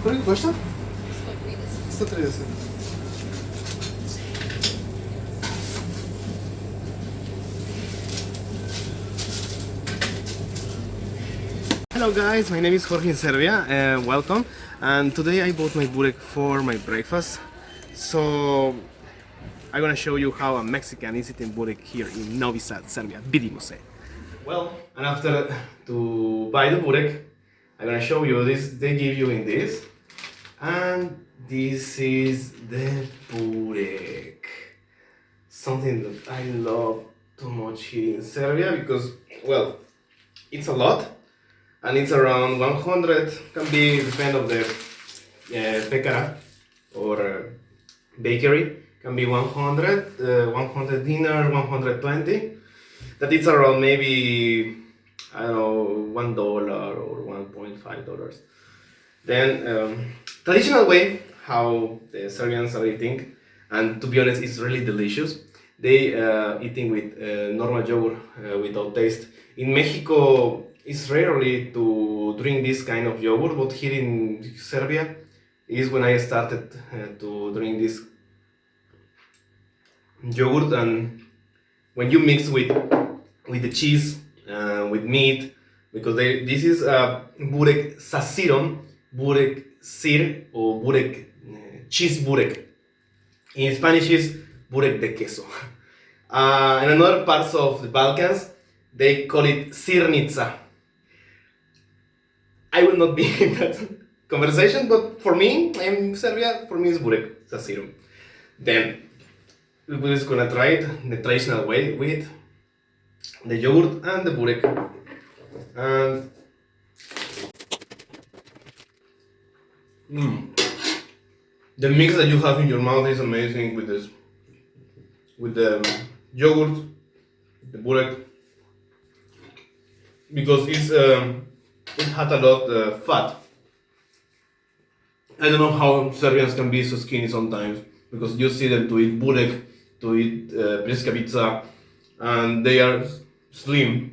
Koliko košta? 130. 130. Hello guys, my name is Jorge in Serbia, welcome. And today I bought my burek for my breakfast. So I'm gonna show you how a Mexican is eating burek here in Novi Sad, Serbia. Vidimo se. Well, and after to buy the burek, I'm gonna show you this. They give you in this, and this is the burek. Something that I love too much here in Serbia because, well, it's a lot, and it's around 100. Can be depend of the pekara or bakery. Can be 100, 100 dinar, 120. That it's around maybe, I don't know, $1 or $1.5. Then traditional way how the Serbians are eating, and to be honest, it's really delicious. They eating with normal yogurt without taste. In Mexico, it's rarely to drink this kind of yogurt, but here in Serbia is when I started to drink this yogurt. And when you mix with the cheese, with meat, because this is burek sa sirom, burek sir, or burek cheese burek. In Spanish is burek de queso. In another parts of the Balkans, they call it sirnica. I will not be in that conversation, but for me, I'm in Serbia, for me it's burek sa sirom. Then we're just gonna try it the traditional way with the yogurt and the burek. And the mix that you have in your mouth is amazing with this, with the yogurt, the burek, because it had a lot of fat. I don't know how Serbians can be so skinny sometimes, because you see them to eat burek, to eat pljeskavica, and they are slim.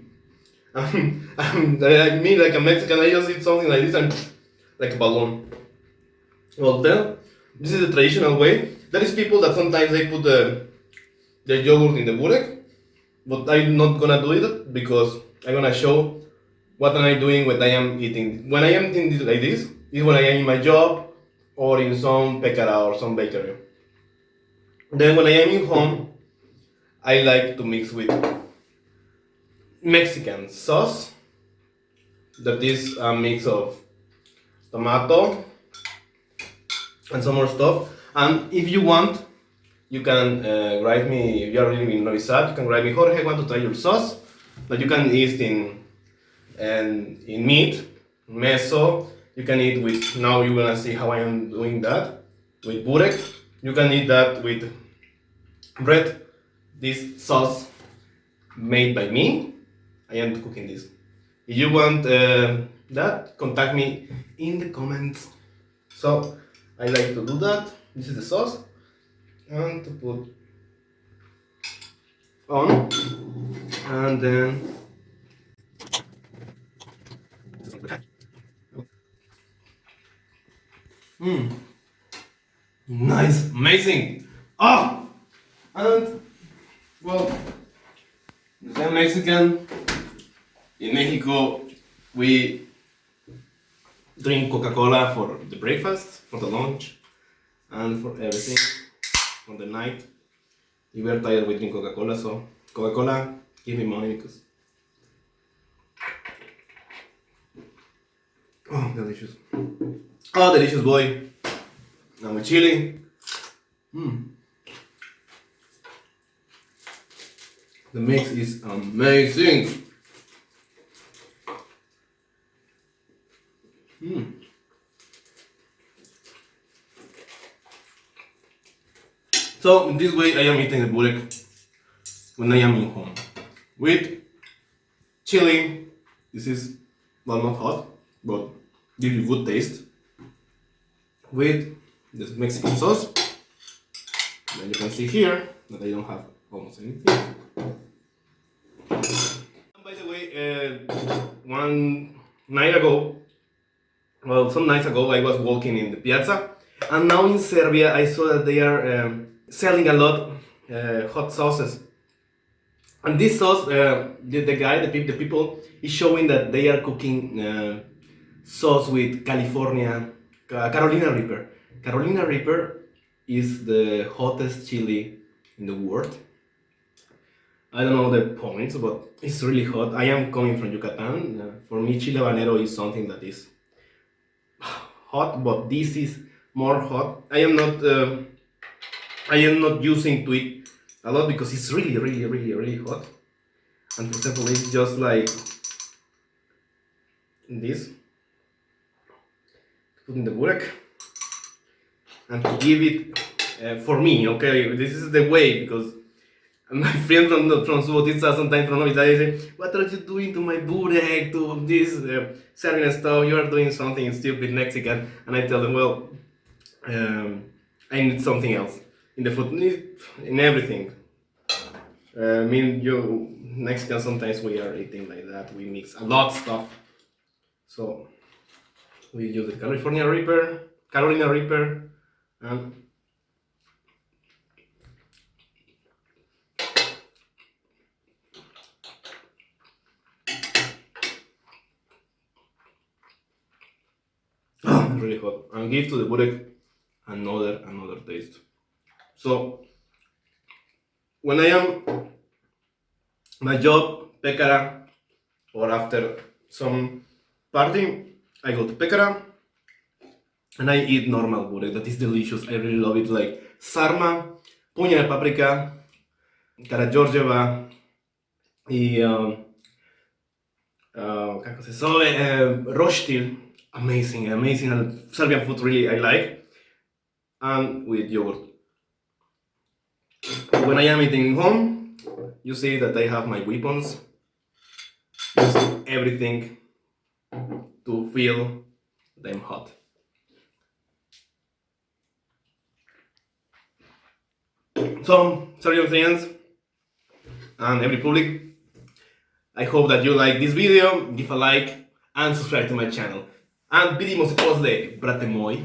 Like me, like a Mexican, I just eat something like this and like a balloon. Well, then this is the traditional way. There is people that sometimes they put the yogurt in the burek, but I'm not gonna do it because I'm gonna show what am I doing when I am eating. When I am eating like this is when I am in my job or in some pekara or some bakery. Then when I am in home, I like to mix with Mexican sauce. That is a mix of tomato and some more stuff. And if you want, you can write me, if you are living in Novi Sad, you can write me, Jorge, I want to try your sauce. But you can eat in meat, meso. You can eat with, now you're gonna see how I am doing that, with burek. You can eat that with bread. This sauce made by me. I am cooking this. If you want that, contact me in the comments. So I like to do that. This is the sauce, and to put on, and then nice, amazing. Oh, and well, I'm Mexican. In Mexico, we drink Coca-Cola for the breakfast, for the lunch, and for everything. For the night, if we're tired, we drink Coca-Cola. So Coca-Cola, give me money because oh, delicious. Oh, delicious boy. Now with chili. The mix is amazing. So in this way I am eating the burek when I am in home. With chili. This is, well, not hot, but gives you good taste. With this Mexican sauce. Then you can see here that I don't have almost anything. And by the way, one night ago Well, some nights ago I was walking in the piazza, and now in Serbia I saw that they are selling a lot hot sauces. And this sauce, the guy, the people, is showing that they are cooking sauce with Carolina Reaper. Carolina Reaper is the hottest chili in the world. I don't know the points, but it's really hot. I am coming from Yucatan. For me, chile habanero is something that is hot, but this is more hot. I am not using to it a lot because it's really hot. And for example, it's just like this. Put in the burek and to give it for me. Okay, this is the way because my friend from Subotica sometimes from Novi Sad say, "What are you doing to my burek, to this Serbian stuff? You are doing something stupid Mexican." And I tell them, well, I need something else in the food, in everything. I mean, you Mexicans sometimes we are eating like that. We mix a lot of stuff, so we use the Carolina Reaper, and really hot, and give to the burek another taste. So when I am my job Pekara, or after some party, I go to Pekara and I eat normal burek. That is delicious. I really love it. Like sarma, punja de paprika, Karađorđeva i kako se zove, roštilj. Amazing. And Serbian food really I like, and with yogurt. When I am eating home, you see that I have my weapons. Use everything to feel them hot. So, Serbian friends and every public, I hope that you like this video, give a like and subscribe to my channel. And vidimo se posle, brate moj.